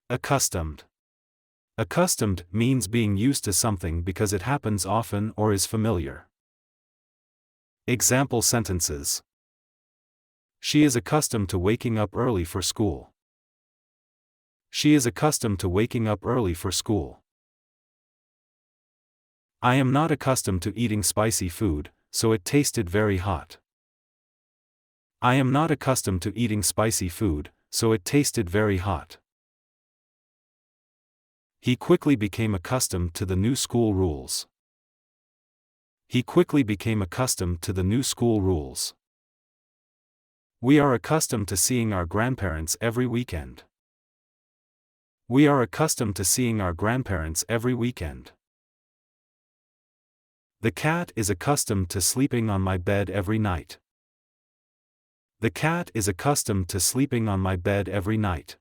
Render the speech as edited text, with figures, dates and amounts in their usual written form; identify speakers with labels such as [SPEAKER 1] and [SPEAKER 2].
[SPEAKER 1] Accustomed. Accustomed means being used to something because it happens often or is familiar. Example sentences. She is accustomed to waking up early for school. She is accustomed to waking up early for school. I am not accustomed to eating spicy food, so it tasted very hot. I am not accustomed to eating spicy food, so it tasted very hot. He quickly became accustomed to the new school rules. He quickly became accustomed to the new school rules. We are accustomed to seeing our grandparents every weekend. We are accustomed to seeing our grandparents every weekend. The cat is accustomed to sleeping on my bed every night. The cat is accustomed to sleeping on my bed every night.